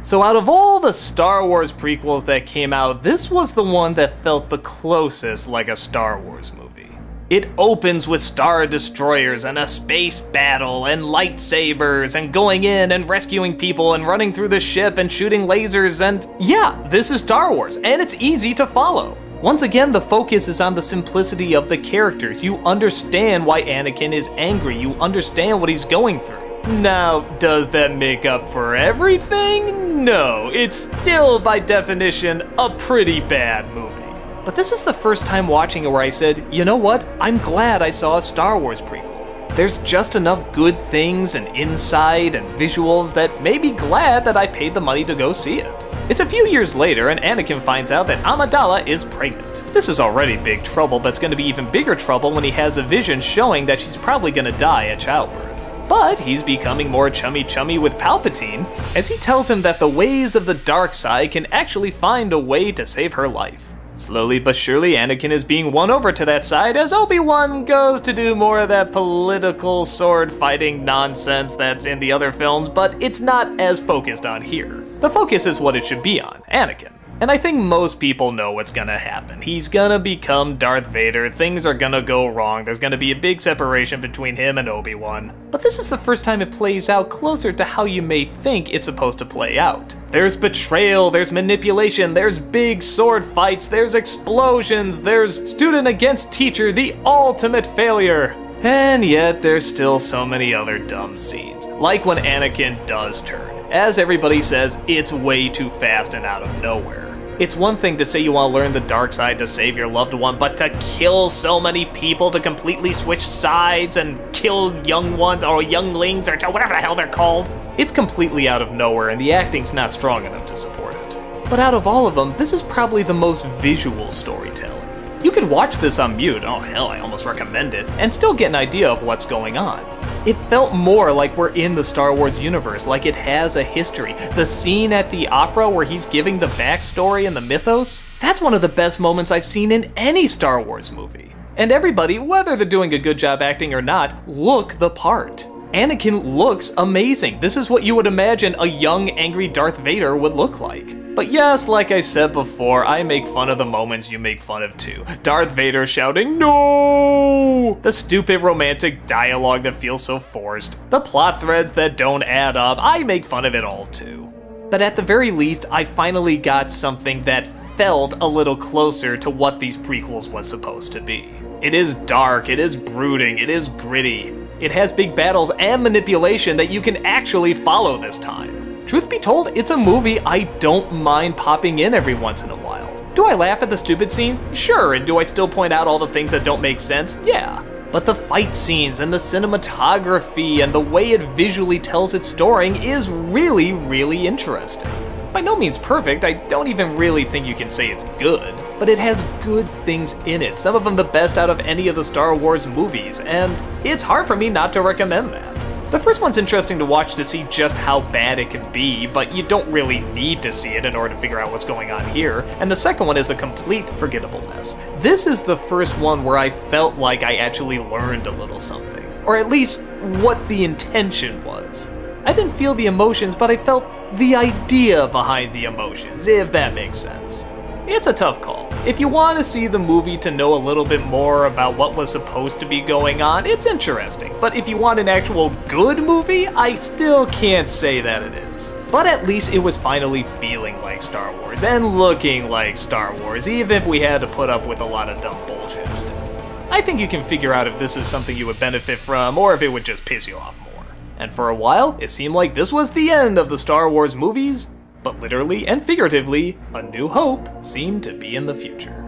So out of all the Star Wars prequels that came out, this was the one that felt the closest like a Star Wars movie. It opens with Star Destroyers and a space battle and lightsabers and going in and rescuing people and running through the ship and shooting lasers, and yeah, this is Star Wars, and it's easy to follow. Once again, the focus is on the simplicity of the characters. You understand why Anakin is angry, you understand what he's going through. Now, does that make up for everything? No, it's still, by definition, a pretty bad movie. But this is the first time watching it where I said, you know what? I'm glad I saw a Star Wars prequel. There's just enough good things and insight and visuals that made me glad that I paid the money to go see it. It's a few years later and Anakin finds out that Amidala is pregnant. This is already big trouble, but it's going to be even bigger trouble when he has a vision showing that she's probably going to die at childbirth. But he's becoming more chummy with Palpatine, as he tells him that the ways of the dark side can actually find a way to save her life. Slowly but surely, Anakin is being won over to that side as Obi-Wan goes to do more of that political sword-fighting nonsense that's in the other films, but it's not as focused on here. The focus is what it should be on, Anakin. And I think most people know what's gonna happen. He's gonna become Darth Vader, things are gonna go wrong, there's gonna be a big separation between him and Obi-Wan. But this is the first time it plays out closer to how you may think it's supposed to play out. There's betrayal, there's manipulation, there's big sword fights, there's explosions, there's student against teacher, the ultimate failure. And yet there's still so many other dumb scenes, like when Anakin does turn. As everybody says, it's way too fast and out of nowhere. It's one thing to say you want to learn the dark side to save your loved one, but to kill so many people, to completely switch sides and kill young ones or younglings or whatever the hell they're called, it's completely out of nowhere and the acting's not strong enough to support it. But out of all of them, this is probably the most visual storytelling. You could watch this on mute, oh hell, I almost recommend it, and still get an idea of what's going on. It felt more like we're in the Star Wars universe, like it has a history. The scene at the opera where he's giving the backstory and the mythos, that's one of the best moments I've seen in any Star Wars movie. And everybody, whether they're doing a good job acting or not, look the part. Anakin looks amazing. This is what you would imagine a young, angry Darth Vader would look like. But yes, like I said before, I make fun of the moments you make fun of too. Darth Vader shouting, "No!" The stupid romantic dialogue that feels so forced. The plot threads that don't add up, I make fun of it all too. But at the very least, I finally got something that felt a little closer to what these prequels was supposed to be. It is dark, it is brooding, it is gritty. It has big battles and manipulation that you can actually follow this time. Truth be told, it's a movie I don't mind popping in every once in a while. Do I laugh at the stupid scenes? Sure, and do I still point out all the things that don't make sense? Yeah. But the fight scenes and the cinematography and the way it visually tells its story is really, really interesting. By no means perfect, I don't even really think you can say it's good, but it has good things in it, some of them the best out of any of the Star Wars movies, and it's hard for me not to recommend that. The first one's interesting to watch to see just how bad it can be, but you don't really need to see it in order to figure out what's going on here, and the second one is a complete forgettable mess. This is the first one where I felt like I actually learned a little something, or at least what the intention was. I didn't feel the emotions, but I felt the idea behind the emotions, if that makes sense. It's a tough call. If you want to see the movie to know a little bit more about what was supposed to be going on, it's interesting. But if you want an actual good movie, I still can't say that it is. But at least it was finally feeling like Star Wars and looking like Star Wars, even if we had to put up with a lot of dumb bullshit still. I think you can figure out if this is something you would benefit from or if it would just piss you off more. And for a while, it seemed like this was the end of the Star Wars movies, but literally and figuratively, A New Hope seemed to be in the future.